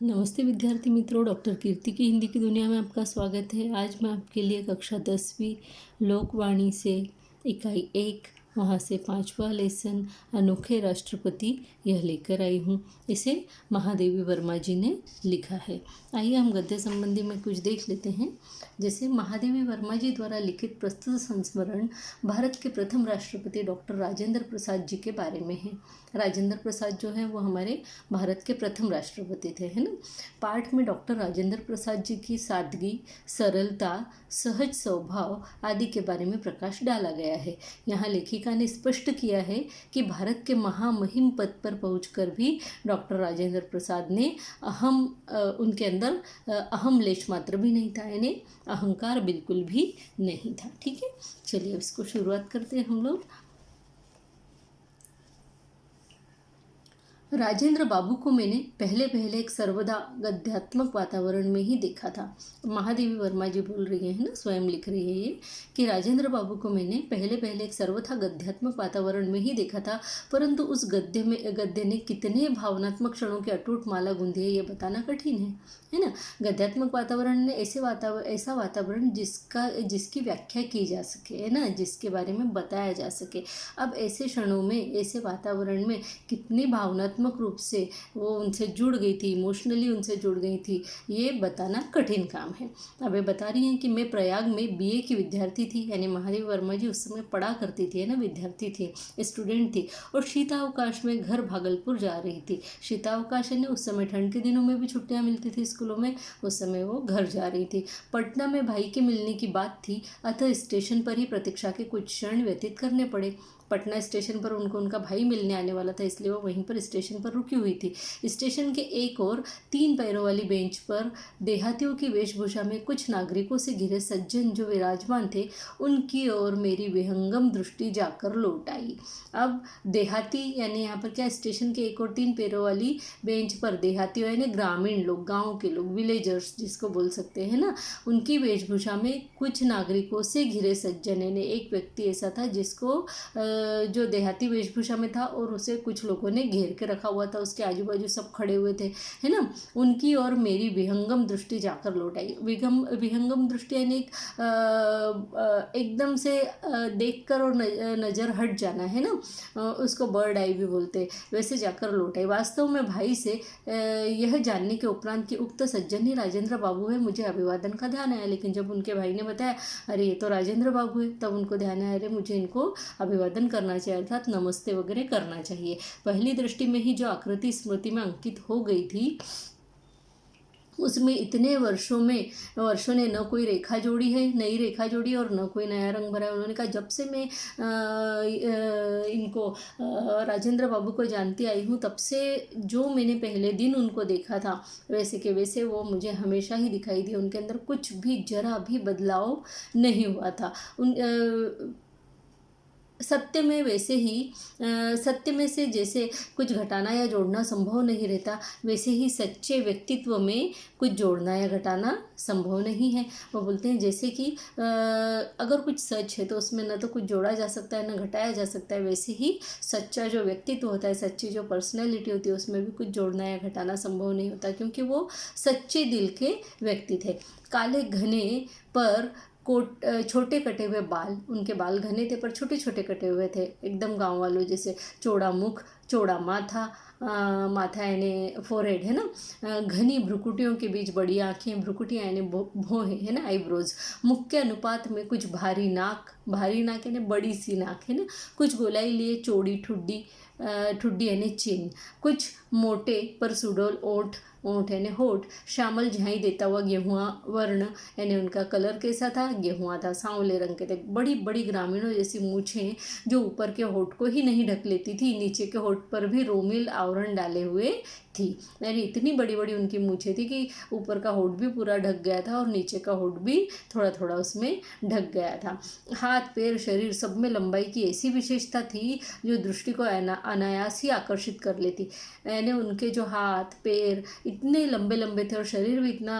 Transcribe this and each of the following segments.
नमस्ते विद्यार्थी मित्रों, डॉक्टर कीर्ति की हिंदी की दुनिया में आपका स्वागत है। आज मैं आपके लिए कक्षा 10वीं लोकवाणी से इकाई 1 वहाँ से 5वां लेसन अनोखे राष्ट्रपति यह लेकर आई हूँ। इसे महादेवी वर्मा जी ने लिखा है। आइए हम गद्य संबंधी में कुछ देख लेते हैं। जैसे महादेवी वर्मा जी द्वारा लिखित प्रस्तुत संस्मरण भारत के प्रथम राष्ट्रपति डॉक्टर राजेंद्र प्रसाद जी के बारे में है। राजेंद्र प्रसाद जो हैं वो हमारे भारत के प्रथम राष्ट्रपति थे, है ना। पाठ में डॉक्टर राजेंद्र प्रसाद जी की सादगी, सरलता, सहज स्वभाव आदि के बारे में प्रकाश डाला गया है। यहाँ लेखिका ने स्पष्ट किया है कि भारत के महामहिम पद पर पहुंचकर भी डॉक्टर राजेंद्र प्रसाद ने उनके अंदर अहम लेश मात्र भी नहीं था, यानी अहंकार बिल्कुल भी नहीं था। ठीक है, चलिए अब इसको शुरुआत करते हैं हम लोग। राजेंद्र बाबू को मैंने पहले एक सर्वदा गद्यात्मक वातावरण में ही देखा था। महादेवी वर्मा जी बोल रही है ना, स्वयं लिख रही है ये कि राजेंद्र बाबू को मैंने पहले एक सर्वथा गद्यात्मक वातावरण में ही देखा था, परंतु उस गद्य ने कितने भावनात्मक क्षणों की अटूट माला गूंधी है ये बताना कठिन है ना। गद्यात्मक वातावरण ने ऐसा वातावरण जिसकी व्याख्या की जा सके, है ना, जिसके बारे में बताया जा सके। अब ऐसे क्षणों में, ऐसे वातावरण में कितनी भावनात्मक रूप से वो उनसे जुड़ गई थी, इमोशनली उनसे जुड़ गई थी, ये बताना कठिन काम है। अब ये बता रही हैं कि मैं प्रयाग में बीए की विद्यार्थी थी, यानी महादेवी वर्मा जी उस समय पढ़ा करती थी, है ना, विद्यार्थी थी, स्टूडेंट थी, और शीतावकाश में घर भागलपुर जा रही थी। शीतावकाश यानी उस समय ठंड के दिनों में भी छुट्टियां मिलती थी स्कूलों में, उस समय वो घर जा रही थी। पटना में भाई के मिलने की बात थी, अतः स्टेशन पर ही प्रतीक्षा के कुछ क्षण व्यतीत करने पड़े। पटना स्टेशन पर उनको उनका भाई मिलने आने वाला था, इसलिए वो वहीं पर स्टेशन पर रुकी हुई थी। स्टेशन के एक और 3 पैरों वाली बेंच पर देहातियों की वेशभूषा में कुछ नागरिकों से घिरे सज्जन जो विराजमान थे, उनकी ओर मेरी विहंगम दृष्टि जाकर लौट आई। अब देहाती यानी यहाँ पर क्या, स्टेशन के एक और 3 पैरों वाली बेंच पर देहाती यानी ग्रामीण लोग, गाँव के लोग, विलेजर्स जिसको बोल सकते हैं ना, उनकी वेशभूषा में कुछ नागरिकों से घिरे सज्जन, यानी एक व्यक्ति ऐसा था जिसको जो देहाती वेशभूषा में था और उसे कुछ लोगों ने घेर के रखा हुआ था, उसके आजू बाजू सब खड़े हुए थे, है ना। उनकी और मेरी विहंगम दृष्टि जाकर लौट आई। विहंगम दृष्टि यानी एकदम से देखकर और नज़र हट जाना, है ना, उसको बर्ड आई भी बोलते, वैसे जाकर लौट आई। वास्तव में भाई से यह जानने के उपरांत कि उक्त सज्जन ही राजेंद्र बाबू है, मुझे अभिवादन का ध्यान आया, लेकिन जब उनके भाई ने बताया अरे ये तो राजेंद्र बाबू है, तब उनको ध्यान आया अरे मुझे इनको अभिवादन करना चाहिए, अर्थात नमस्ते वगैरह करना चाहिए। पहली दृष्टि में ही जो आकृति स्मृति में अंकित हो गई थी, उसमें इतने वर्षों ने न कोई रेखा जोड़ी है, नई रेखा जोड़ी, और न कोई नया रंग भरा है। उन्होंने कहा जब से मैं इनको राजेंद्र बाबू को जानती आई हूँ, तब से जो मैंने पहले दिन उनको देखा था वैसे के वैसे वो मुझे हमेशा ही दिखाई दिए। उनके अंदर कुछ भी जरा भी बदलाव नहीं हुआ था। सत्य में से जैसे कुछ घटाना या जोड़ना संभव नहीं रहता, वैसे ही सच्चे व्यक्तित्व में कुछ जोड़ना या घटाना संभव नहीं है। वो बोलते हैं जैसे कि अगर कुछ सच है तो उसमें न तो कुछ जोड़ा जा सकता है न घटाया जा सकता है, वैसे ही सच्चा जो व्यक्तित्व होता है, सच्ची जो पर्सनैलिटी होती है, उसमें भी कुछ जोड़ना या घटाना संभव नहीं होता, क्योंकि वो सच्चे दिल के व्यक्ति थे। काले घने पर छोटे कटे हुए बाल, उनके बाल घने थे पर छोटे छोटे कटे हुए थे, एकदम गांव वालों जैसे। चौड़ा मुख, चौड़ा माथा यानी फोरहेड, है ना। घनी भ्रुकुटियों के बीच बड़ी आंखें, भ्रुकुटियाँ यानी भौहें, है ना, आईब्रोज। मुख के अनुपात में कुछ भारी नाक यानी बड़ी सी नाक, है ना। कुछ गोलाई लिए चौड़ी ठुड्डी यानी चिन। कुछ मोटे पर सुडौल ओठ यानी होठ। श्यामल झाई देता हुआ गेहुआ वर्ण, यानी उनका कलर कैसा था, गेहुआ था, सांवले रंग के थे। बड़ी बड़ी ग्रामीणों जैसी मूछें जो ऊपर के होठ को ही नहीं ढक लेती थी, नीचे के होठ पर भी रोमिल आवरण डाले हुए थी, यानी इतनी बड़ी बड़ी उनकी मूछें थी कि ऊपर का होठ भी पूरा ढक गया था और नीचे का होठ भी थोड़ा थोड़ा उसमें ढक गया था। हाथ पैर शरीर सब में लंबाई की ऐसी विशेषता थी जो दृष्टि को अनायास ही आकर्षित कर लेती, यानी उनके जो हाथ पैर इतने लंबे लंबे थे और शरीर भी इतना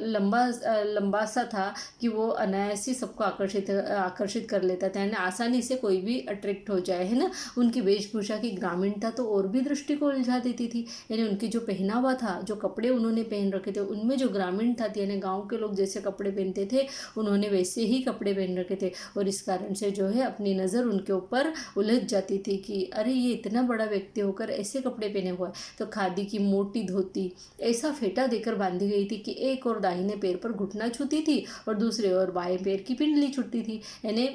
लंबा सा था कि वो अनायास ही सबको आकर्षित कर लेता था, यानी आसानी से कोई भी अट्रैक्ट हो जाए, है ना। उनकी वेशभूषा की ग्रामीणता तो और भी दृष्टि को उलझा देती थी, यानी उनकी जो पहनावा था, जो कपड़े उन्होंने पहन रखे थे उनमें जो ग्रामीणता थी, यानी गाँव के लोग जैसे कपड़े पहनते थे उन्होंने वैसे ही कपड़े पहन रखे थे। और इस कारण से जो है अपनी नज़र उनके ऊपर उलझ जाती थी कि अरे ये इतना बड़ा व्यक्ति होकर ऐसे कपड़े पहने हुआ है। तो खादी की मोटी धोती ऐसा फेटा देकर बांधी गई थी कि एक और दाहिने पैर पर घुटना छूती थी और दूसरे और बाएं पैर की पिंडली छूटती थी, यानी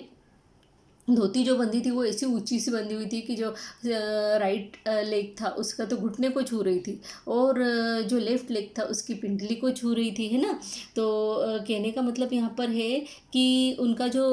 धोती जो बंधी थी वो ऐसी ऊंची सी बंधी हुई थी कि जो राइट लेग था उसका तो घुटने को छू रही थी और जो लेफ्ट लेग था उसकी पिंडली को छू रही थी, है ना। तो कहने का मतलब यहाँ पर है कि उनका जो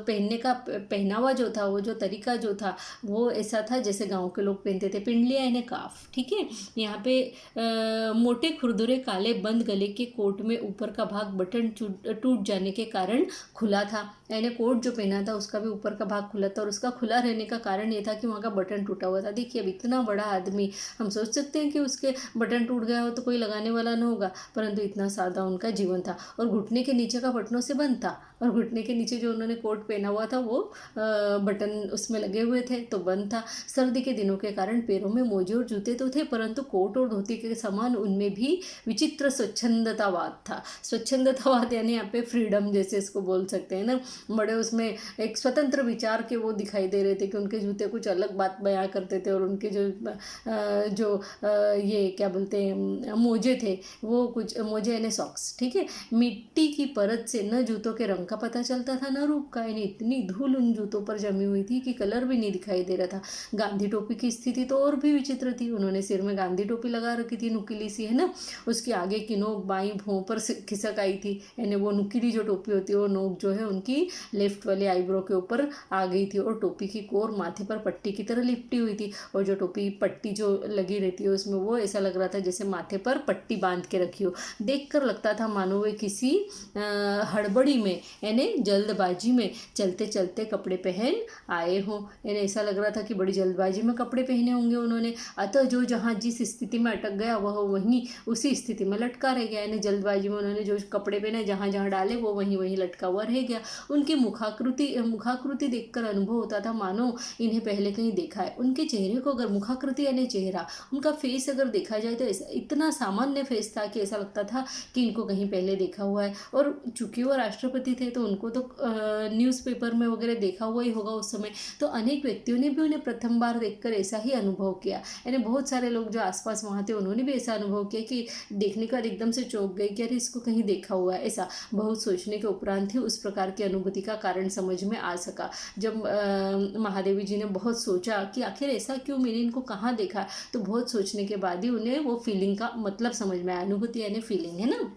पहनने का पहनावा जो था, वो जो तरीका जो था वो ऐसा था जैसे गांव के लोग पहनते थे, पिंडलियाँ यानी काफ, ठीक है। यहाँ पे मोटे खुरदुरे काले बंद गले के कोट में ऊपर का भाग बटन टूट जाने के कारण खुला था, यानी कोट जो पहना था उसका भी ऊपर का भाग खुला था और उसका खुला रहने का कारण ये था कि वहाँ का बटन टूटा हुआ था। देखिए अब इतना बड़ा आदमी, हम सोच सकते हैं कि उसके बटन टूट गया हो तो कोई लगाने वाला न होगा, परंतु इतना सादा उनका जीवन था। और घुटने के नीचे का बटनों से बंद था और घुटने के नीचे जो उन्होंने कोट पहना हुआ था वो बटन उसमें लगे हुए थे तो बंद था। सर्दी के दिनों के कारण पैरों में मोजे और जूते तो थे, परंतु कोट और धोती के समान उनमें भी विचित्र स्वच्छंदतावाद था। स्वच्छंदतावाद यानी यहाँ पे फ्रीडम जैसे इसको बोल सकते हैं ना, बड़े उसमें एक स्वतंत्र विचार के वो दिखाई दे रहे थे कि उनके जूते कुछ अलग बात बयां करते थे और उनके ये क्या बोलते हैं मोजे थे, वो कुछ मोजे यानी सॉक्स, ठीक है। मिट्टी की परत से न जूतों के रंग का पता चलता था न रूप का, यानी इतनी धूल उन जूतों पर जमी हुई थी कि कलर भी नहीं दिखाई दे रहा था। गांधी टोपी की स्थिति तो और भी विचित्र थी, उन्होंने सिर में गांधी टोपी लगा रखी थी नुकीली सी, है ना। उसके आगे की नोक बाई भौं पर खिसक आई थी, यानी वो नुकीली जो टोपी होती है वो नोक जो है उनकी लेफ्ट वाले आईब्रो के ऊपर आ गई थी और टोपी की कोर माथे पर पट्टी की तरह लिपटी हुई थी और जो टोपी पट्टी जो लगी रहती है उसमें वो ऐसा लग रहा था जैसे माथे पर पट्टी बांध के रखी हो। देखकर लगता था मानो वे किसी हड़बड़ी में यानी जल्दबाजी में चलते चलते कपड़े पहन आए हों, यानी ऐसा लग रहा था कि बड़ी जल्दबाजी में कपड़े पहने होंगे उन्होंने। अतः जो जहाँ जिस स्थिति में अटक गया वह वहीं उसी स्थिति में लटका रह गया, यानी जल्दबाजी में उन्होंने जो कपड़े पहने जहाँ जहाँ डाले वो वहीं वहीं लटका हुआ रह गया। उनकी मुखाकृति देखकर अनुभव होता था मानो इन्हें पहले कहीं देखा है। उनके चेहरे को अगर मुखाकृति यानी चेहरा, उनका फेस अगर देखा जाए तो ऐसा इतना सामान्य फेस था कि ऐसा लगता था कि इनको कहीं पहले देखा हुआ है। और चूंकि वो राष्ट्रपति थे तो उनको तो न्यूज़पेपर में वगैरह देखा हुआ ही होगा उस समय, तो अनेक व्यक्तियों ने भी उन्हें प्रथम बार देखकर ऐसा ही अनुभव किया, यानी बहुत सारे लोग जो आसपास वहाँ थे उन्होंने भी ऐसा अनुभव किया कि देखने का एकदम से चौंक गए कि अरे इसको कहीं देखा हुआ है। ऐसा बहुत सोचने के उपरांत ही उस प्रकार की अनुभूति का कारण समझ में आ सका। जब महादेवी जी ने बहुत सोचा कि आखिर ऐसा क्यों, मैंने इनको कहाँ देखा, तो बहुत सोचने के बाद ही उन्हें वो फीलिंग का मतलब समझ में आया। अनुभूति यानी फीलिंग, है ना,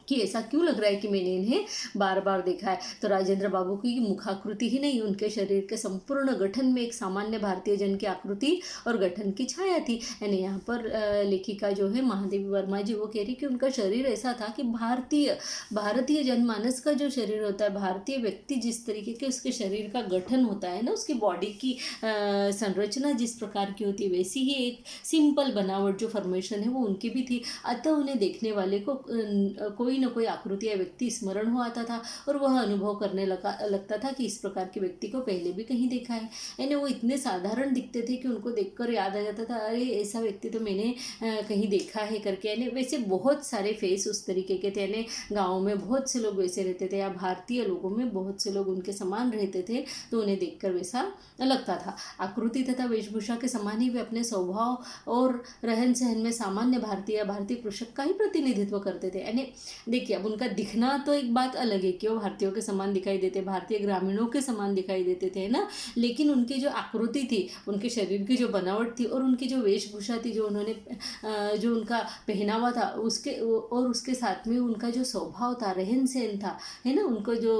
कि ऐसा क्यों लग रहा है कि मैंने इन्हें बार बार देखा है। तो राजेंद्र बाबू की मुखाकृति ही नहीं, उनके शरीर के संपूर्ण गठन में एक सामान्य भारतीय जन की आकृति और गठन की छाया थी। यानी यहाँ पर लेखिका जो है महादेवी वर्मा जी वो कह रही कि उनका शरीर ऐसा था कि भारतीय जनमानस का जो शरीर होता है, भारतीय व्यक्ति जिस तरीके के उसके शरीर का गठन होता है ना, उसकी बॉडी की संरचना जिस प्रकार की होती है वैसी ही एक सिंपल बनावट जो फॉर्मेशन है वो उनकी भी थी। अतः उन्हें देखने वाले को कोई न कोई आकृति या व्यक्ति स्मरण हो आता था और वह अनुभव करने लगता था कि इस प्रकार के व्यक्ति को पहले भी कहीं देखा है। यानी वो इतने साधारण दिखते थे कि उनको देखकर याद आ जाता था अरे ऐसा व्यक्ति तो मैंने कहीं देखा है करके। यानी वैसे बहुत सारे फेस उस तरीके के थे, यानी गाँव में बहुत से लोग वैसे रहते थे या भारतीय लोगों में बहुत से लोग उनके समान रहते थे, तो उन्हें देखकर वैसा लगता था। आकृति तथा वेशभूषा के समान ही वे अपने स्वभाव और रहन सहन में सामान्य भारतीय कृषक का ही प्रतिनिधित्व करते थे। यानी देखिए अब उनका दिखना तो एक बात अलग है कि वो भारतीयों के समान दिखाई देते, भारतीय ग्रामीणों के समान दिखाई देते थे ना, लेकिन उनकी जो आकृति थी, उनके शरीर की जो बनावट थी और उनकी जो वेशभूषा थी, जो उन्होंने जो उनका पहनावा था उसके साथ में उनका जो स्वभाव था, रहन सहन था, है ना, उनको जो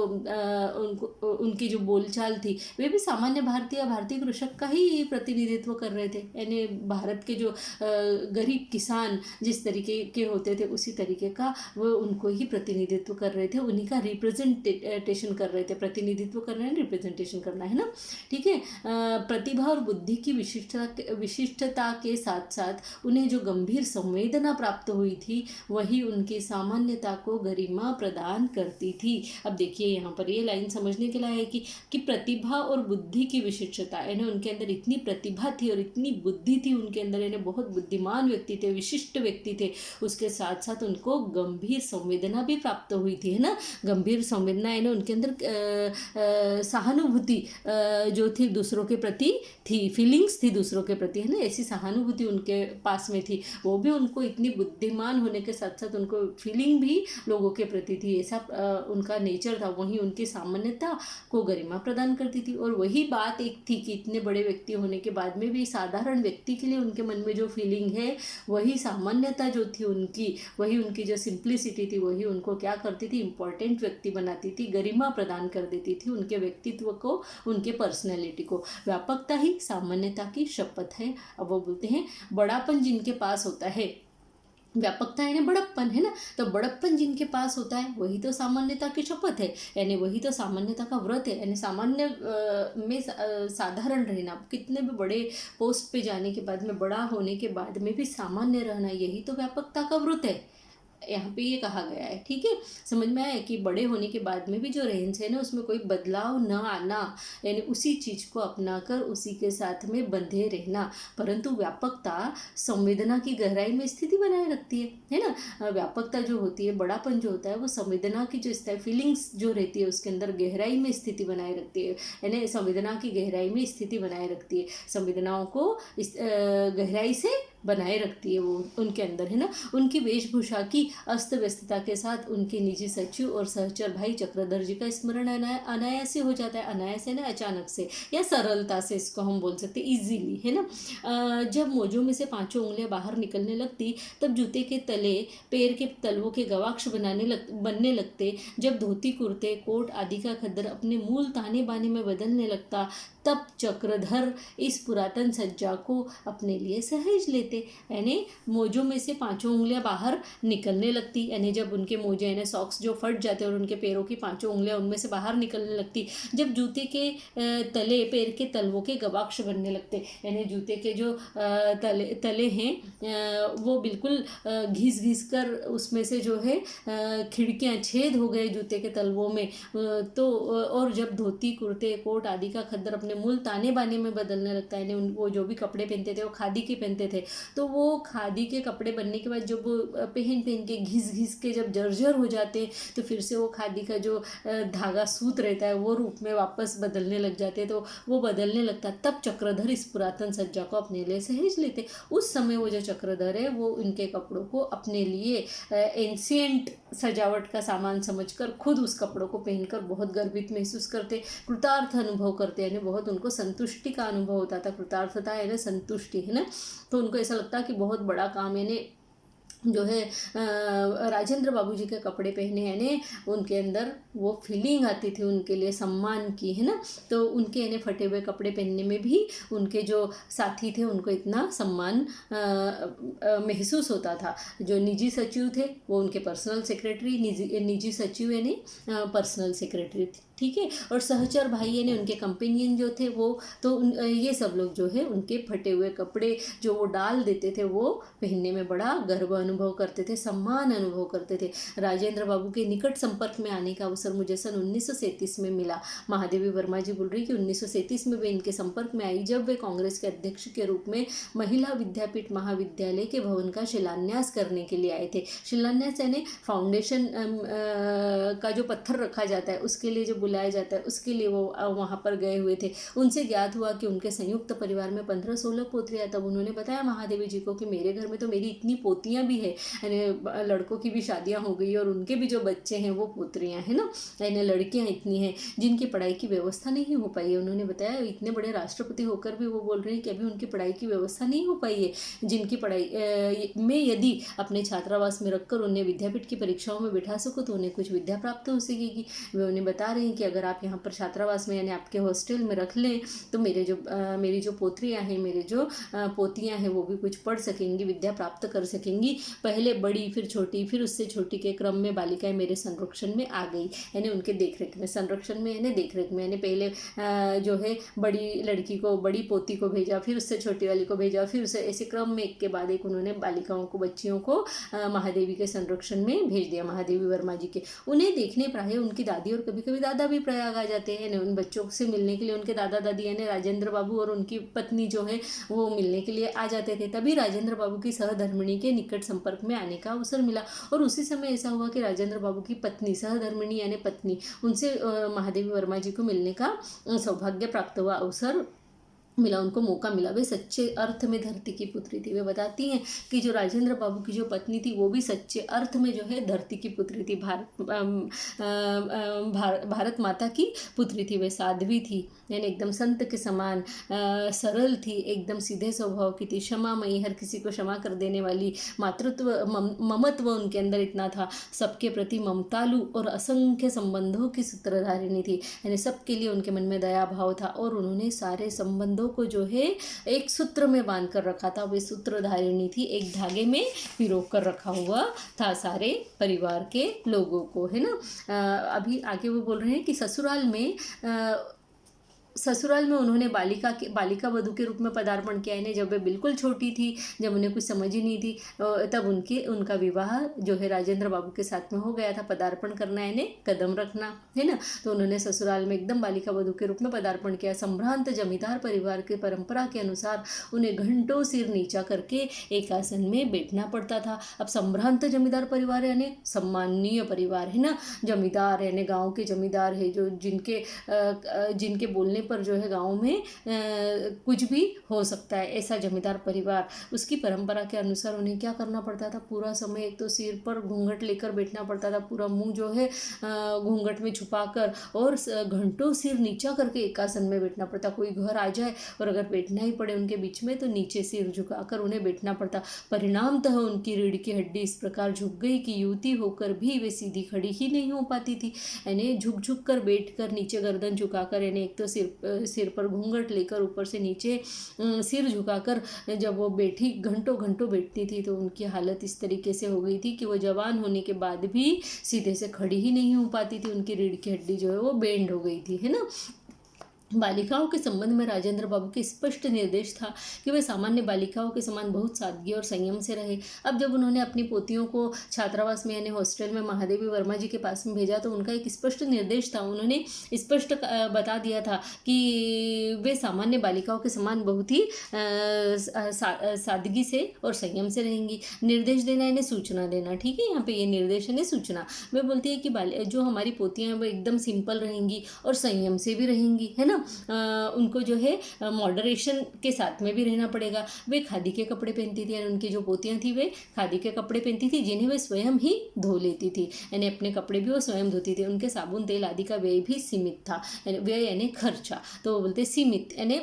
उनकी जो बोलचाल थी वे भी सामान्य भारतीय कृषक का ही प्रतिनिधित्व कर रहे थे। यानी भारत के जो गरीब किसान जिस तरीके के होते थे उसी तरीके का वो उनको ही प्रतिनिधित्व कर रहे थे, उन्हीं का रिप्रेजेंटेशन कर रहे थे। प्रतिनिधित्व करना है, रिप्रेजेंटेशन करना है ना, ठीक है। प्रतिभा और बुद्धि की विशिष्टता के साथ साथ उन्हें जो गंभीर संवेदना प्राप्त हुई थी वही उनकी सामान्यता को गरिमा प्रदान करती थी। अब देखिए यहाँ पर ये लाइन समझने के लिए है कि प्रतिभा और बुद्धि की विशिष्टता, यानी उनके अंदर इतनी प्रतिभा थी और इतनी बुद्धि थी उनके अंदर, यानी बहुत बुद्धिमान व्यक्ति थे, विशिष्ट व्यक्ति थे। उसके साथ साथ उनको गंभीर संवेदना भी प्राप्त हुई थी, है ना। गंभीर संवेदना यानी उनके अंदर सहानुभूति जो थी दूसरों के प्रति थी, फीलिंग्स थी दूसरों के प्रति, है ना। ऐसी सहानुभूति उनके पास में थी, वो भी उनको इतनी बुद्धिमान होने के साथ साथ उनको फीलिंग भी लोगों के प्रति थी, ऐसा उनका नेचर था। वही उनकी सामान्यता को गरिमा प्रदान करती थी। और वही बात एक थी कि इतने बड़े व्यक्ति होने के बाद में भी साधारण व्यक्ति के लिए उनके मन में जो फीलिंग है, वही सामान्यता जो थी उनकी, वही उनकी जो सिंप्लिसिटी थी, वही उनको क्या करती थी, इंपॉर्टेंट व्यक्ति बनाती थी, गरिमा प्रदान कर देती थी उनके व्यक्तित्व को, उनके पर्सनैलिटी को। व्यापकता ही सामान्यता की शपथ है। अब वो बोलते हैं बड़ापन जिनके पास होता है, व्यापकता है ना, बड़प्पन है ना, तो बड़प्पन जिनके पास होता है वही तो सामान्यता की शपथ है, यानी वही तो सामान्यता का व्रत है। यानी सामान्य में साधारण रहना, कितने भी बड़े पोस्ट पे जाने के बाद में, बड़ा होने के बाद में भी सामान्य रहना, यही तो व्यापकता का व्रत है, यहाँ पे ये कहा गया है। ठीक है, समझ में आया कि बड़े होने के बाद में भी जो रहन सहन है उसमें कोई बदलाव न आना, यानी उसी चीज़ को अपनाकर उसी के साथ में बंधे रहना। परंतु व्यापकता संवेदना की गहराई में स्थिति बनाए रखती है ना। व्यापकता जो होती है, बड़ापन जो होता है, वो संवेदना की जो फीलिंग्स जो रहती है उसके अंदर गहराई में स्थिति बनाए रखती है, यानी संवेदना की गहराई में स्थिति बनाए रखती है, संवेदनाओं को इस गहराई से बनाए रखती है वो उनके अंदर, है ना। उनकी वेशभूषा की अस्त व्यस्तता के साथ उनके निजी सचिव और सहचर भाई चक्रधर जी का स्मरण अनायास हो जाता है। अनायास है ना, अचानक से या सरलता से, इसको हम बोल सकते हैं इजीली, है ना। जब मोजों में से 5 उंगलियां बाहर निकलने लगती तब जूते के तले पैर के तलवों के गवाक्ष बनने लगते। जब धोती कुर्ते कोट आदि का खद्दर अपने मूल ताने बाने में बदलने लगता तब चक्रधर इस पुरातन सज्जा को अपने लिए सहेज लेते। यानी मोजों में से 5 उंगलियां बाहर निकलने लगती, यानी जब उनके मोजे यानी सॉक्स जो फट जाते और उनके पैरों की 5 उंगलियां उनमें से बाहर निकलने लगती। जब जूते के तले पैर के तलवों के गवाक्ष बनने लगते, यानी जूते के जो तले हैं वो बिल्कुल घिस घिस कर उसमें से जो है खिड़कियां, छेद हो गए जूते के तलवों में। तो और जब धोती कुर्ते कोट आदि का खद्दर अपने मूल ताने बाने में बदलने लगता है, यानी वो जो भी कपड़े पहनते थे वो खादी के पहनते थे, तो वो खादी के कपड़े बनने के बाद जब वो पहन के घिस घिस के जब जर्जर हो जाते तो फिर से वो खादी का जो धागा सूत रहता है वो रूप में वापस बदलने लग जाते, तो वो बदलने लगता। तब चक्रधर इस पुरातन सज्जा को अपने लिए सहेज लेते। उस समय वो जो चक्रधर है वो उनके कपड़ों को अपने लिए एंशिएंट सजावट का सामान समझकर खुद उस कपड़ों को पहनकर बहुत गर्वित महसूस करते, कृतार्थ अनुभव करते, यानी बहुत उनको संतुष्टि का अनुभव होता था। कृतार्थता है ना, संतुष्टि, है ना। तो उनको ऐसा लगता कि बहुत बड़ा काम यानी जो है राजेंद्र बाबू जी के कपड़े पहने, यानी उनके अंदर वो फीलिंग आती थी उनके लिए सम्मान की, है ना। तो उनके यानी फटे हुए कपड़े पहनने में भी उनके जो साथी थे उनको इतना सम्मान महसूस होता था। जो निजी सचिव थे वो उनके पर्सनल सेक्रेटरी, निजी सचिव यानी पर्सनल सेक्रेटरी, ठीक है। और सहचर भाई यानी उनके कंपेनियन जो थे वो तो ये सब लोग जो है उनके फटे हुए कपड़े जो वो डाल देते थे वो पहनने में बड़ा गर्व अनुभव करते थे, सम्मान अनुभव करते थे। राजेंद्र बाबू के निकट संपर्क में आने का अवसर मुझे सन 1937 में मिला। महादेवी वर्मा जी बोल रही कि 1937 में वे इनके संपर्क में आई जब वे कांग्रेस के अध्यक्ष के रूप में महिला विद्यापीठ महाविद्यालय के भवन का शिलान्यास करने के लिए आए थे। शिलान्यास यानी फाउंडेशन का जो पत्थर रखा जाता है उसके लिए जो बुलाया जाता है, उसके लिए वो वहाँ पर गए हुए थे। उनसे ज्ञात हुआ कि उनके संयुक्त परिवार में 15-16 पोतियाँ। तब उन्होंने बताया महादेवी जी को कि मेरे घर में तो मेरी इतनी पोतियाँ भी है, यानी लड़कों की भी शादियाँ हो गई और उनके भी जो बच्चे हैं वो पोतरियाँ हैं ना, यानी लड़कियाँ इतनी हैं जिनकी पढ़ाई की व्यवस्था नहीं हो पाई है। उन्होंने बताया इतने बड़े राष्ट्रपति होकर भी वो बोल रहे हैं कि अभी उनकी पढ़ाई की व्यवस्था नहीं हो पाई है, जिनकी पढ़ाई में यदि अपने छात्रावास में रखकर उन्हें विद्यापीठ की परीक्षाओं में बिठा सको तो उन्हें कुछ विद्या प्राप्त हो सकेगी। वे उन्हें बता रहे हैं कि अगर आप यहाँ पर छात्रावास में यानी आपके हॉस्टल में रख लें तो मेरी जो पोतरियाँ हैं, मेरे जो पोतियाँ हैं वो भी कुछ पढ़ सकेंगी, विद्या प्राप्त कर सकेंगी। पहले बड़ी, फिर छोटी, फिर उससे छोटी के क्रम में बालिकाएं मेरे संरक्षण में आ गई, यानी उनके देखरेख में, संरक्षण में यानी देखरेख में, यानी पहले जो है बड़ी लड़की को, बड़ी पोती को भेजा, फिर उससे छोटी वाली को भेजा, फिर उसे ऐसे क्रम में एक के बाद एक उन्होंने बालिकाओं को, बच्चियों को महादेवी के संरक्षण में भेज दिया, महादेवी वर्मा जी के। उन्हें देखने प्राय उनकी दादी और कभी कभी दादा भी प्रयाग आ जाते हैं, उन बच्चों से मिलने के लिए उनके दादा दादी यानी राजेंद्र बाबू और उनकी पत्नी जो है वो मिलने के लिए आ जाते थे। तभी राजेंद्र बाबू की सहधर्मिणी के निकट संपर्क में आने का अवसर मिला, और उसी समय ऐसा हुआ कि राजेंद्र बाबू की पत्नी, सहधर्मिणी यानी पत्नी, उनसे महादेवी वर्मा जी को मिलने का सौभाग्य प्राप्त हुआ, अवसर मिला, उनको मौका मिला। वे सच्चे अर्थ में धरती की पुत्री थी। वे बताती हैं कि जो राजेंद्र बाबू की जो पत्नी थी वो भी सच्चे अर्थ में जो है धरती की पुत्री थी, भारत माता की पुत्री थी। वे साध्वी थी, यानी एकदम संत के समान सरल थी, एकदम सीधे स्वभाव की थी, क्षमामयी, हर किसी को क्षमा कर देने वाली, मातृत्व ममत्व उनके अंदर इतना था, सबके प्रति ममतालु और असंख्य संबंधों की सूत्रधारिणी थी, यानी सबके लिए उनके मन में दया भाव था, और उन्होंने सारे संबंधों को जो है एक सूत्र में बांध कर रखा था। वे सूत्रधारिणी थी, एक धागे में पिरो कर रखा हुआ था सारे परिवार के लोगों को, है ना। अभी आगे वो बोल रहे हैं कि ससुराल में उन्होंने बालिका वधू के रूप में पदार्पण किया। इन्हें जब वे बिल्कुल छोटी थी, जब उन्हें कुछ समझ ही नहीं थी, तब उनका विवाह जो है राजेंद्र बाबू के साथ में हो गया था। पदार्पण करना यानी कदम रखना, है ना। तो उन्होंने ससुराल में एकदम बालिका वधू के रूप में पदार्पण किया। संभ्रांत जमींदार परिवार की परंपरा के अनुसार उन्हें घंटों सिर नीचा करके एक आसन में बैठना पड़ता था। अब संभ्रांत जमींदार परिवार यानी सम्माननीय परिवार, है ना। जमींदार यानी गाँव के जमींदार है, जो जिनके बोलने पर जो है गांव में कुछ भी हो सकता है, ऐसा जमींदार परिवार। उसकी परंपरा के अनुसार उन्हें क्या करना पड़ता था, पूरा समय एक तो सिर पर घूंघट लेकर बैठना पड़ता था, पूरा मुंह जो है घूंघट में छुपाकर, और घंटों सिर नीचा करके एक आसन में बैठना पड़ता। कोई घर आ जाए और अगर बैठना ही पड़े उनके बीच में तो नीचे सिर झुकाकर उन्हें बैठना पड़ता। परिणामतः उनकी रीढ़ की हड्डी इस प्रकार झुक गई कि युवती होकर भी वे सीधी खड़ी ही नहीं हो पाती थी, यानी झुक झुक कर बैठकर, नीचे गर्दन झुकाकर, यानी एक तो सिर पर घूंघट लेकर ऊपर से नीचे सिर झुकाकर जब वो घंटों घंटों बैठती थी, तो उनकी हालत इस तरीके से हो गई थी कि वो जवान होने के बाद भी सीधे से खड़ी ही नहीं हो पाती थी। उनकी रीढ़ की हड्डी जो है वो बेंड हो गई थी, है ना। बालिकाओं के संबंध में राजेंद्र बाबू के स्पष्ट निर्देश था कि वे सामान्य बालिकाओं के समान बहुत सादगी और संयम से रहे। अब जब उन्होंने अपनी पोतियों को छात्रावास में यानी हॉस्टल में महादेवी वर्मा जी के पास में भेजा, तो उनका एक स्पष्ट निर्देश था। उन्होंने स्पष्ट बता दिया था कि वे सामान्य बालिकाओं के समान बहुत ही सादगी से और संयम से रहेंगी। निर्देश देना यानी सूचना देना, ठीक है। यहाँ पे ये निर्देश यानी सूचना। वे बोलती है कि जो हमारी पोतियाँ हैं वो एकदम सिंपल रहेंगी और संयम से भी रहेंगी, है ना। उनको जो है मॉडरेशन के साथ में भी रहना पड़ेगा। वे खादी के कपड़े पहनती थी, यानी उनकी जो पोतियाँ थी वे खादी के कपड़े पहनती थी, जिन्हें वे स्वयं ही धो लेती थी, यानी अपने कपड़े भी वो स्वयं धोती थी। उनके साबुन तेल आदि का व्यय भी सीमित था, व्यय यानी खर्चा। तो वो बोलते सीमित यानी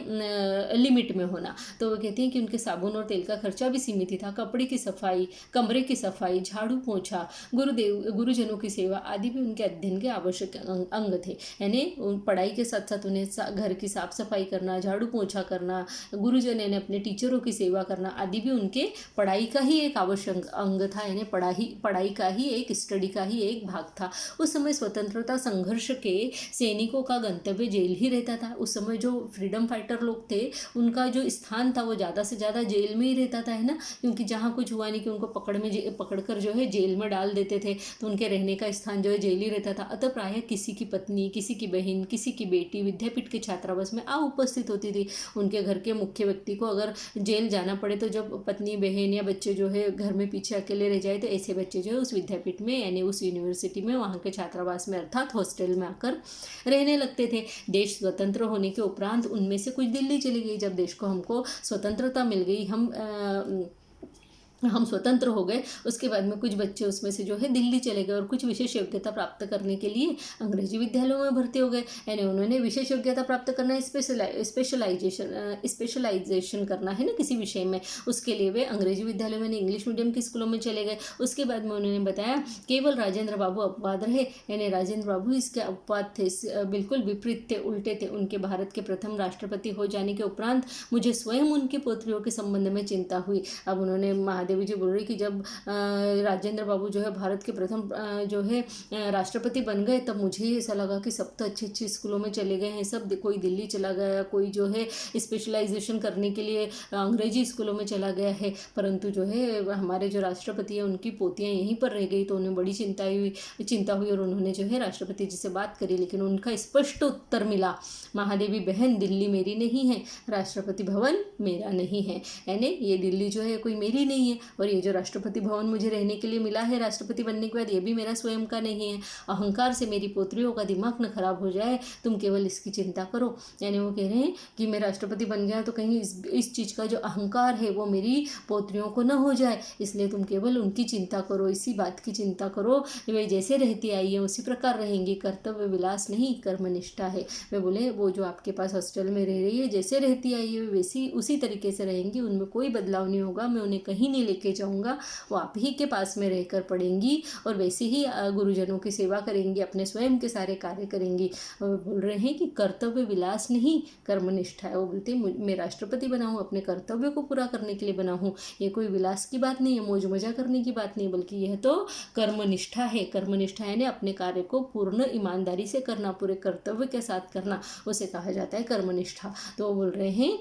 लिमिट में होना। तो वो कहती हैं कि उनके साबुन और तेल का खर्चा भी सीमित ही था। कपड़े की सफाई, कमरे की सफाई, झाड़ू पोछा, गुरुजनों की सेवा आदि भी उनके अध्ययन के आवश्यक अंग थे। यानी पढ़ाई के साथ साथ उन्हें घर की साफ सफाई करना, झाड़ू पोछा करना, गुरुजन यानी अपने टीचरों की सेवा करना आदि भी उनके पढ़ाई का ही एक आवश्यक अंग था, यानी पढ़ाई का ही एक, स्टडी का ही एक भाग था। उस समय स्वतंत्रता संघर्ष के सैनिकों का गंतव्य जेल ही रहता था। उस समय जो फ्रीडम फाइटर लोग थे उनका जो स्थान था वो ज़्यादा से ज़्यादा जेल में ही रहता था, है ना। क्योंकि जहाँ कुछ हुआ नहीं कि उनको पकड़कर जो है जेल में डाल देते थे, तो उनके रहने का स्थान जो है जेल ही रहता था। अतः प्रायः किसी की पत्नी, किसी की बहन, किसी की बेटी विद्यापीठ के छात्रावास में उपस्थित होती थी। उनके घर के मुख्य व्यक्ति को अगर जेल जाना पड़े तो जब पत्नी, बहन या बच्चे जो है घर में पीछे अकेले रह जाए, तो ऐसे बच्चे जो है उस विद्यापीठ में यानी उस यूनिवर्सिटी में, वहाँ के छात्रावास में अर्थात हॉस्टल में आकर रहने लगते थे। देश स्वतंत्र होने के उपरांत उनमें से कुछ दिल्ली चली गई। जब देश को हमको स्वतंत्रता मिल गई, हम स्वतंत्र हो गए, उसके बाद में कुछ बच्चे उसमें से जो है दिल्ली चले गए और कुछ विशेष योग्यता प्राप्त करने के लिए अंग्रेजी विद्यालयों में भर्ती हो गए। यानी उन्होंने विशेष योग्यता प्राप्त करना है, स्पेशलाइजेशन करना है ना किसी विषय में, उसके लिए वे अंग्रेजी विद्यालयों में, इंग्लिश मीडियम के स्कूलों में चले गए। उसके बाद में उन्होंने बताया केवल राजेंद्र बाबू अपवाद रहे, यानी राजेंद्र बाबू इसके अपवाद थे, बिल्कुल विपरीत थे, उल्टे थे। उनके भारत के प्रथम राष्ट्रपति हो जाने के उपरांत मुझे स्वयं उनकी पोत्रियों के संबंध में चिंता हुई। अब उन्होंने महादेवी जी बोल रही कि जब राजेंद्र बाबू जो है भारत के प्रथम जो है राष्ट्रपति बन गए, तब मुझे ही ऐसा लगा कि सब तो अच्छे अच्छे स्कूलों में चले गए हैं, सब कोई दिल्ली चला गया, कोई जो है स्पेशलाइजेशन करने के लिए अंग्रेजी स्कूलों में चला गया है, परंतु जो है हमारे जो राष्ट्रपति है उनकी पोतियाँ यहीं पर रह गई। तो उन्हें बड़ी चिंता हुई और उन्होंने जो है राष्ट्रपति जी से बात करी, लेकिन उनका स्पष्ट उत्तर मिला, महादेवी बहन, दिल्ली मेरी नहीं है, राष्ट्रपति भवन मेरा नहीं है, यानी ये दिल्ली जो है कोई मेरी नहीं है, और ये जो राष्ट्रपति भवन मुझे रहने के लिए मिला है राष्ट्रपति बनने के बाद, ये भी मेरा स्वयं का नहीं है। अहंकार से मेरी पोत्रियों का दिमाग न खराब हो जाए, तुम केवल इसकी चिंता करो। यानी वो कह रहे हैं कि मैं राष्ट्रपति बन गया तो कहीं इस चीज़ का जो अहंकार है वो मेरी पोत्रियों को न हो जाए, इसलिए तुम केवल उनकी चिंता करो, इसी बात की चिंता करो, वे जैसे रहती आई है उसी प्रकार रहेंगी, कर्तव्य विलास नहीं कर्मनिष्ठा है। वे बोले वो जो आपके पास हॉस्टल में रह रही है, जैसे रहती आई है वैसी उसी तरीके से रहेंगी, उनमें कोई बदलाव नहीं होगा, मैं उन्हें कहीं नहीं लेके जाऊँगा, वो आप ही के पास में रहकर पढ़ेंगी और वैसे ही गुरुजनों की सेवा करेंगी, अपने स्वयं के सारे कार्य करेंगी। बोल रहे हैं कि कर्तव्य विलास नहीं कर्मनिष्ठा है। वो बोलते मैं राष्ट्रपति बना हूँ, अपने कर्तव्य को पूरा करने के लिए बना हूँ, ये कोई विलास की बात नहीं है, मौज मजा करने की बात नहीं, बल्कि यह तो कर्मनिष्ठा है। कर्मनिष्ठा यानी अपने कार्य को पूर्ण ईमानदारी से करना, पूरे कर्तव्य के साथ करना, उसे कहा जाता है कर्मनिष्ठा। तो वो बोल रहे हैं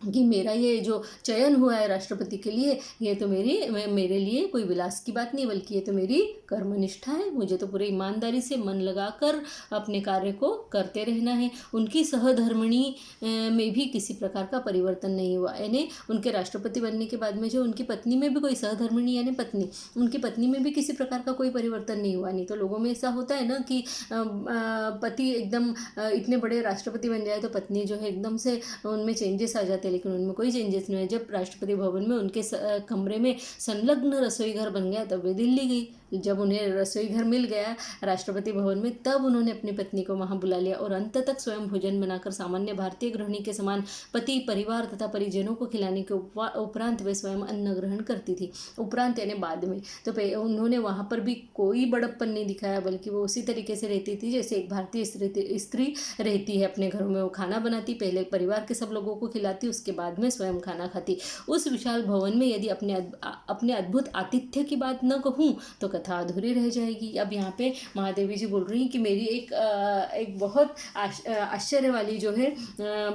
कि मेरा ये जो चयन हुआ है राष्ट्रपति के लिए, ये तो मेरे लिए कोई विलास की बात नहीं, बल्कि ये तो मेरी कर्मनिष्ठा है, मुझे तो पूरी ईमानदारी से मन लगाकर अपने कार्य को करते रहना है। उनकी सहधर्मिणी में भी किसी प्रकार का परिवर्तन नहीं हुआ, यानी उनके राष्ट्रपति बनने के बाद में जो उनकी पत्नी में भी कोई सहधर्मिणी यानी पत्नी, उनकी पत्नी में भी किसी प्रकार का कोई परिवर्तन नहीं हुआ। नहीं तो लोगों में ऐसा होता है ना कि पति एकदम इतने बड़े राष्ट्रपति बन जाए तो पत्नी जो है एकदम से उनमें चेंजेस आ जाते हैं, लेकिन उनमें कोई चेंजेस नहीं है। जब राष्ट्रपति भवन में उनके कमरे में संलग्न रसोई घर बन गया तब वे दिल्ली गई। जब उन्हें रसोई घर मिल गया राष्ट्रपति भवन में, तब उन्होंने अपनी पत्नी को वहां बुला लिया और अंत तक स्वयं भोजन बनाकर सामान्य भारतीय गृहिणी के समान पति, परिवार तथा परिजनों को खिलाने के उपरांत वे स्वयं अन्न ग्रहण करती थी। उपरांत यानी बाद में। तो उन्होंने वहां पर भी कोई बड़प्पन नहीं दिखाया, बल्कि वो उसी तरीके से रहती थी जैसे एक भारतीय स्त्री रहती है। अपने घरों में वो खाना बनाती, पहले परिवार के सब लोगों को खिलाती, उसके बाद में स्वयं खाना खाती। उस विशाल भवन में यदि अपने अद्भुत आतिथ्य की बात न कहूँ तो कथा अधूरी रह जाएगी। अब यहाँ पे महादेवी जी बोल रही हैं कि मेरी एक बहुत आश्चर्य वाली जो है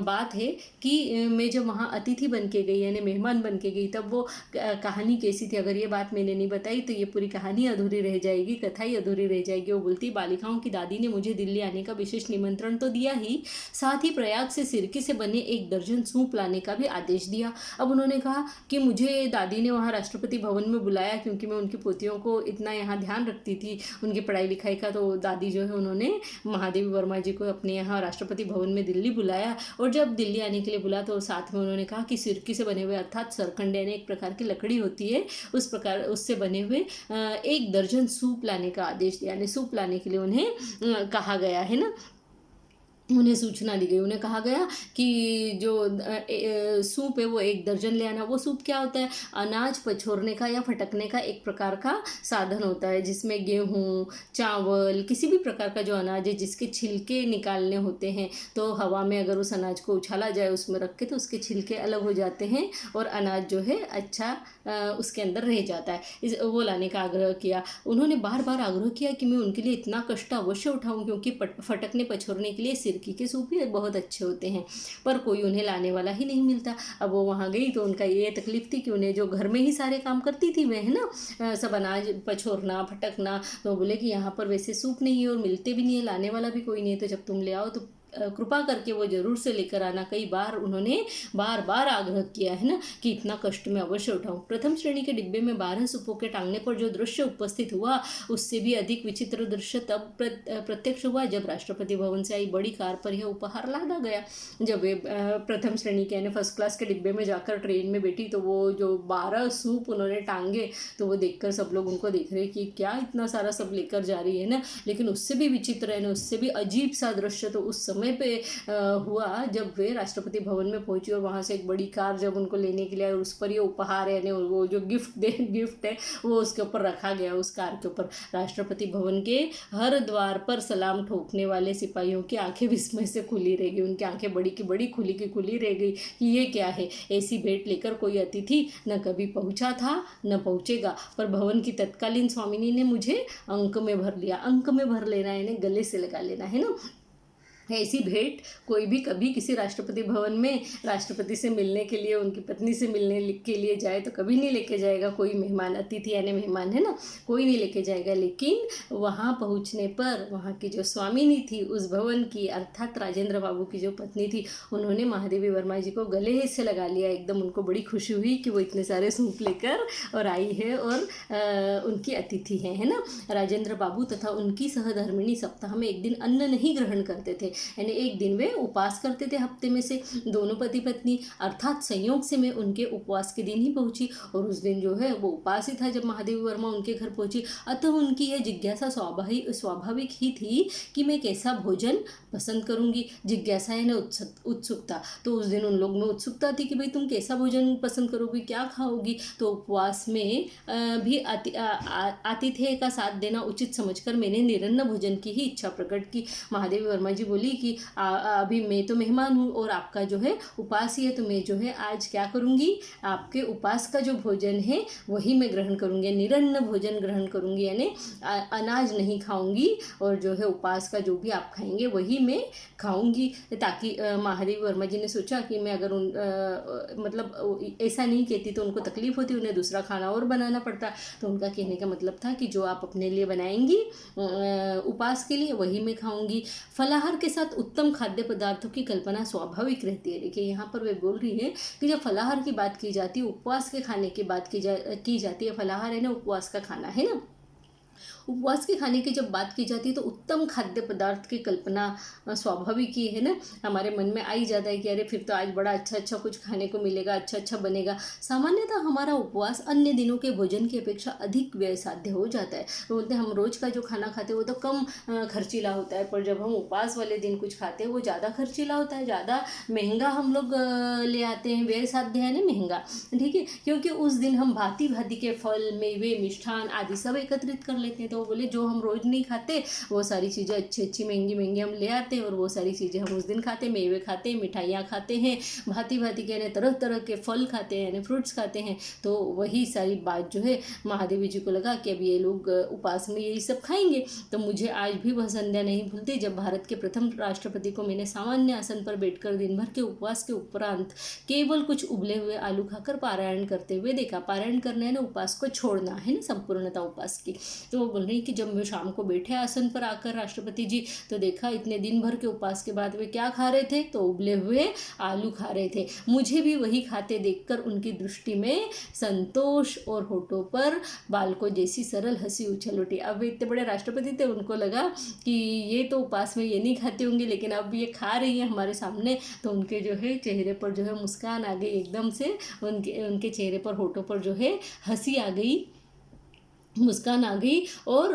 बात है कि मैं जब वहाँ अतिथि बन के गई यानी मेहमान बन के गई, तब वो कहानी कैसी थी, अगर ये बात मैंने नहीं बताई तो ये पूरी कहानी अधूरी रह जाएगी, कथा ही अधूरी रह जाएगी। वो बोलती, बालिकाओं की दादी ने मुझे दिल्ली आने का विशेष निमंत्रण तो दिया ही, साथ ही प्रयाग से सिरकी से बने 1 दर्जन सूप लाने का भी आदेश दिया। अब उन्होंने कहा कि मुझे दादी ने वहाँ राष्ट्रपति भवन में बुलाया क्योंकि मैं उनकी पोतियों को इतना यहाँ ध्यान रखती थी, उनकी पढ़ाई लिखाई का। तो दादी जो है उन्होंने महादेवी वर्मा जी को अपने यहाँ राष्ट्रपति भवन में दिल्ली बुलाया, और जब दिल्ली आने के लिए बुला तो साथ में उन्होंने कहा कि सिरकी से बने हुए अर्थात सरखंड यानी एक प्रकार की लकड़ी होती है, उससे बने हुए 1 दर्जन सूप लाने का आदेश दिया। यानी सूप लाने के लिए उन्हें कहा गया है ना, उन्हें सूचना दी गई। उन्हें कहा गया कि जो सूप है वो 1 दर्जन ले आना। वो सूप क्या होता है, अनाज पछोरने का या फटकने का एक प्रकार का साधन होता है, जिसमें गेहूँ, चावल, किसी भी प्रकार का जो अनाज है जिसके छिलके निकालने होते हैं, तो हवा में अगर उस अनाज को उछाला जाए उसमें रख के तो उसके छिलके अलग हो जाते हैं और अनाज जो है अच्छा उसके अंदर रह जाता है। वो लाने का आग्रह किया। उन्होंने बार बार आग्रह किया कि मैं उनके लिए इतना कष्ट अवश्य उठाऊँ, क्योंकि फटकने पछोरने के लिए सिरकी के सूप भी बहुत अच्छे होते हैं, पर कोई उन्हें लाने वाला ही नहीं मिलता। अब वो वहाँ गई तो उनका ये तकलीफ थी कि उन्हें जो घर में ही सारे काम करती थी वह है ना, सब अनाज पछोरना, फटकना, तो बोले कि यहाँ पर वैसे सूप नहीं है और मिलते भी नहीं है, लाने वाला भी कोई नहीं है, तो जब तुम ले आओ तो कृपा करके वो जरूर से लेकर आना। कई बार उन्होंने बार बार आग्रह किया है ना कि इतना कष्ट मैं अवश्य उठाऊं। प्रथम श्रेणी के डिब्बे में 12 सूपों के टांगने पर जो दृश्य उपस्थित हुआ उससे भी अधिक विचित्र दृश्य तब प्रत्यक्ष हुआ जब राष्ट्रपति भवन से आई बड़ी कार पर यह उपहार लादा गया। जब वे प्रथम श्रेणी के यानी फर्स्ट क्लास के डिब्बे में जाकर ट्रेन में बैठी तो वो जो 12 सूप उन्होंने टांगे, तो वो देखकर सब लोग उनको देख रहे कि क्या इतना सारा सब लेकर जा रही है ना। लेकिन उससे भी विचित्र है ना, उससे भी अजीब सा दृश्य तो उस समय समय पे हुआ जब वे राष्ट्रपति भवन में पहुंची और वहाँ से एक बड़ी कार जब उनको लेने के लिए आई, उस पर ये उपहार है, यानी वो जो गिफ्ट है वो उसके ऊपर रखा गया, उस कार के ऊपर। राष्ट्रपति भवन के हर द्वार पर सलाम ठोकने वाले सिपाहियों की आंखें विस्मय से खुली रह गई, उनकी आंखें बड़ी की बड़ी खुली की खुली रह गई कि ये क्या है। ऐसी भेंट लेकर कोई अतिथि न कभी पहुंचा था न पहुंचेगा, पर भवन की तत्कालीन स्वामिनी ने मुझे अंक में भर लिया। अंक में भर लेना यानी गले से लगा लेना, है ना। ऐसी भेंट कोई भी कभी किसी राष्ट्रपति भवन में राष्ट्रपति से मिलने के लिए, उनकी पत्नी से मिलने के लिए जाए तो कभी नहीं लेके जाएगा कोई मेहमान, अतिथि यानी मेहमान, है ना, कोई नहीं लेके जाएगा। लेकिन वहाँ पहुँचने पर वहाँ की जो स्वामिनी थी उस भवन की, अर्थात राजेंद्र बाबू की जो पत्नी थी, उन्होंने महादेवी वर्मा जी को गले से लगा लिया। एकदम उनको बड़ी खुशी हुई कि वो इतने सारे सूप लेकर और आई है और उनकी अतिथि है ना। राजेंद्र बाबू तथा उनकी सहधर्मिणी सप्ताह में एक दिन अन्न नहीं ग्रहण करते थे, यानी एक दिन वे उपवास करते थे हफ्ते में से, दोनों पति पत्नी। अर्थात संयोग से मैं उनके उपवास के दिन ही पहुंची और उस दिन जो है वो उपवास ही था जब महादेवी वर्मा उनके घर पहुंची। अतः उनकी यह जिज्ञासा स्वाभाविक ही थी कि मैं कैसा भोजन पसंद करूंगी। जिज्ञासा है ना उत्सुकता, तो उस दिन उन लोग में उत्सुकता थी कि भाई तुम कैसा भोजन पसंद करोगी, क्या खाओगी। तो उपवास में भी आतिथ्य का साथ देना उचित समझकर मैंने निरन्न भोजन की ही इच्छा प्रकट की। महादेवी वर्मा जी बोली कि अभी मैं तो मेहमान हूँ और आपका जो है उपवास ही है, तो मैं जो है आज क्या करूँगी, आपके उपवास का जो भोजन है वही मैं ग्रहण करूँगी, निरन्न भोजन ग्रहण करूँगी, यानी अनाज नहीं खाऊंगी और जो है उपवास का जो भी आप खाएंगे वही मैं खाऊंगी। ताकि महादेवी वर्मा जी ने सोचा कि मैं अगर मतलब ऐसा नहीं कहती तो उनको तकलीफ होती, उन्हें दूसरा खाना और बनाना पड़ता। तो उनका कहने का मतलब था कि जो आप अपने लिए बनाएंगी उपवास के लिए वही मैं खाऊंगी। फलाहार के साथ उत्तम खाद्य पदार्थों की कल्पना स्वाभाविक रहती है। देखिए यहाँ पर वे बोल रही है कि जब फलाहार की बात की जाती है, उपवास के खाने की बात की जाती है, फलाहार है ना उपवास का खाना, है ना। उपवास के खाने की जब बात की जाती है तो उत्तम खाद्य पदार्थ की कल्पना स्वाभाविक ही है ना, हमारे मन में आ ही जाता है कि अरे फिर तो आज बड़ा अच्छा कुछ खाने को मिलेगा, अच्छा बनेगा। सामान्यतः हमारा उपवास अन्य दिनों के भोजन की अपेक्षा अधिक व्यय साध्य हो जाता है। बोलते हैं हम रोज का जो खाना खाते हैं वो तो कम खर्चीला होता है, पर जब हम उपवास वाले दिन कुछ खाते हैं वो ज़्यादा खर्चीला होता है, ज़्यादा महंगा हम लोग ले आते हैं। व्यय साध्य है ना महंगा, ठीक है, क्योंकि उस दिन हम भांति भांति के फल, मेवे, मिष्ठान आदि सब एकत्रित कर लेते हैं। तो बोले जो हम रोज नहीं खाते वो सारी चीज़ें अच्छी महंगी हम ले आते हैं और वो सारी चीज़ें हम उस दिन खाते हैं। मेवे खाते हैं, मिठाइयाँ खाते हैं, भांति भांति के तरह तरह के फल खाते हैं, यानी फ्रूट्स खाते हैं। तो वही सारी बात जो है महादेवी जी को लगा कि अब ये लोग उपवास में यही सब खाएंगे। तो मुझे आज भी वह संध्या नहीं भूलती जब भारत के प्रथम राष्ट्रपति को मैंने सामान्य आसन पर बैठकर दिन भर के उपवास के उपरांत केवल कुछ उबले हुए आलू खाकर पारायण करते हुए देखा। पारायण करना है ना, उपवास को छोड़ना है ना, संपूर्णता उपवास की। तो वो बोल रही कि जब वे शाम को बैठे आसन पर आकर राष्ट्रपति जी, तो देखा इतने दिन भर के उपवास के बाद वे क्या खा रहे थे, तो उबले हुए आलू खा रहे थे। मुझे भी वही खाते देखकर उनकी दृष्टि में संतोष और होठों पर बालकों जैसी सरल हंसी उछल उठी। अब इतने बड़े राष्ट्रपति थे, उनको लगा कि ये तो उपवास में ये नहीं खाते होंगे, लेकिन अब ये खा रही है हमारे सामने, तो उनके जो है चेहरे पर जो है मुस्कान आ गई एकदम से, उनके चेहरे पर होठों पर जो है हंसी आ गई, मुस्कान आ गई और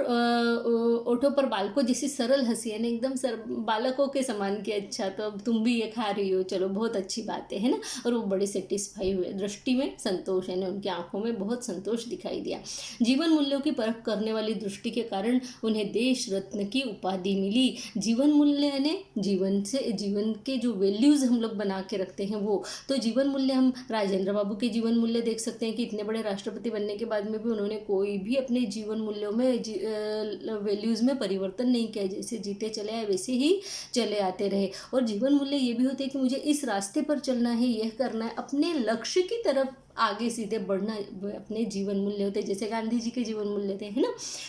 ओठों पर बालकों जैसी सरल हंसी, यानी एकदम बालकों के समान कि अच्छा तो अब तुम भी ये खा रही हो, चलो बहुत अच्छी बात है ना। और वो बड़े सेटिस्फाई हुए, दृष्टि में संतोष, यानी उनकी आंखों में बहुत संतोष दिखाई दिया। जीवन मूल्यों की परख करने वाली दृष्टि के कारण उन्हें देश रत्न की उपाधि मिली। जीवन मूल्य यानी जीवन के जो वैल्यूज़ हम लोग बना के रखते हैं वो, तो जीवन मूल्य हम राजेंद्र बाबू के जीवन मूल्य देख सकते हैं कि इतने बड़े राष्ट्रपति बनने के बाद में भी उन्होंने कोई भी अपने जीवन मूल्यों में वैल्यूज़ में परिवर्तन नहीं किया, जैसे जीते चले आए वैसे ही चले आते रहे। और जीवन मूल्य ये भी होते हैं कि मुझे इस रास्ते पर चलना है, यह करना है, अपने लक्ष्य की तरफ आगे सीधे बढ़ना अपने जीवन मूल्य होते हैं, जैसे गांधी जी के जीवन मूल्य थे, है ना।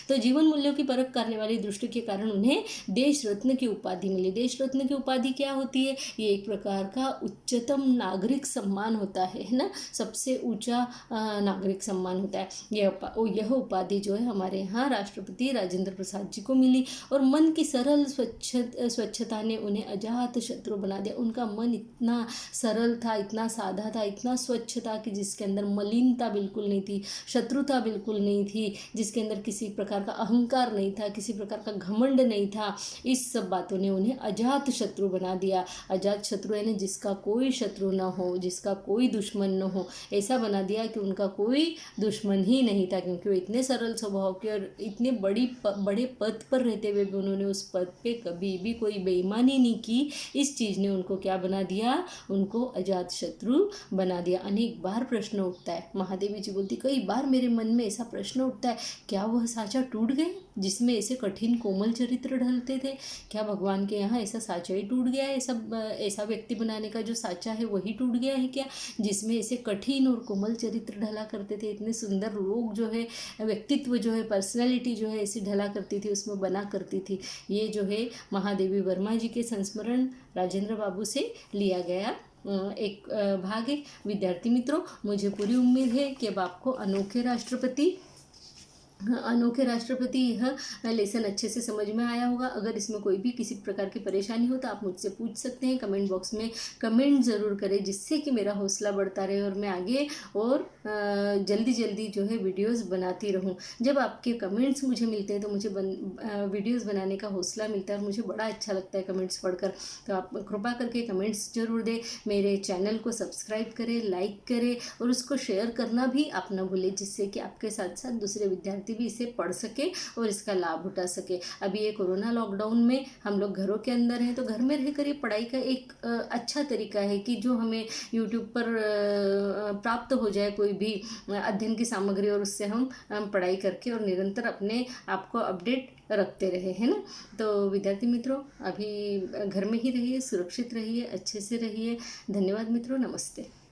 तो जीवन मूल्यों की परख करने वाली दृष्टि के कारण उन्हें देश रत्न की उपाधि मिली। देश रत्न की उपाधि क्या होती है, ये एक प्रकार का उच्चतम नागरिक सम्मान होता है ना, सबसे ऊंचा नागरिक सम्मान होता है। यह उपाधि जो है हमारे यहाँ राष्ट्रपति राजेंद्र प्रसाद जी को मिली। और मन की सरल स्वच्छता ने उन्हें अजात शत्रु बना दिया। उनका मन इतना सरल था, इतना सादा था, इतना स्वच्छ था कि जिसके जिसके अंदर मलिनता बिल्कुल नहीं थी, शत्रुता बिल्कुल नहीं थी, जिसके अंदर किसी प्रकार का अहंकार नहीं था, किसी प्रकार का घमंड नहीं था, इस सब बातों ने उन्हें अजात शत्रु बना दिया। अजात शत्रु यानी जिसका कोई शत्रु न हो, जिसका कोई दुश्मन न हो, ऐसा बना दिया कि उनका कोई दुश्मन ही नहीं था, क्योंकि वो इतने सरल स्वभाव के और इतने बड़े पद पर रहते हुए भी उन्होंने उस पद पे कभी भी कोई बेईमानी नहीं की। इस चीज़ ने उनको क्या बना दिया, उनको अजात शत्रु बना दिया। अनेक बार प्रश्न उठता है, महादेवी जी बोलती कई बार मेरे मन में ऐसा प्रश्न उठता है, क्या वह साचा टूट गए जिसमें ऐसे कठिन कोमल चरित्र ढलते थे? क्या भगवान के यहाँ ऐसा साचा ही टूट गया है? सब ऐसा व्यक्ति बनाने का जो साचा है वही टूट गया है क्या, जिसमें ऐसे कठिन और कोमल चरित्र ढला करते थे? इतने सुंदर लोग जो है, व्यक्तित्व जो है, पर्सनैलिटी जो है ऐसी ढला करती थी, उसमें बना करती थी। ये जो है महादेवी वर्मा जी के संस्मरण राजेंद्र बाबू से लिया गया एक भाग है। विद्यार्थी मित्रों, मुझे पूरी उम्मीद है कि अब आपको अनोखे राष्ट्रपति यह लेसन अच्छे से समझ में आया होगा। अगर इसमें कोई भी किसी प्रकार की परेशानी हो तो आप मुझसे पूछ सकते हैं। कमेंट बॉक्स में कमेंट ज़रूर करें, जिससे कि मेरा हौसला बढ़ता रहे और मैं आगे और जल्दी जल्दी जो है वीडियोस बनाती रहूं। जब आपके कमेंट्स मुझे मिलते हैं तो मुझे वीडियोस बनाने का हौसला मिलता है और मुझे बड़ा अच्छा लगता है कमेंट्स पढ़कर। तो आप कृपा करके कमेंट्स जरूर दें, मेरे चैनल को सब्सक्राइब करें, लाइक करें और उसको शेयर करना भी आप ना भूलें, जिससे कि आपके साथ साथ दूसरे विद्यार्थी भी इसे पढ़ सके और इसका लाभ उठा सके। अभी ये कोरोना लॉकडाउन में हम लोग घरों के अंदर हैं, तो घर में रहकर ये पढ़ाई का एक अच्छा तरीका है कि जो हमें यूट्यूब पर प्राप्त हो जाए कोई भी अध्ययन की सामग्री, और उससे हम पढ़ाई करके और निरंतर अपने आप को अपडेट रखते रहे, है ना। तो विद्यार्थी मित्रों, अभी घर में ही रहिए, सुरक्षित रहिए, अच्छे से रहिए। धन्यवाद मित्रों, नमस्ते।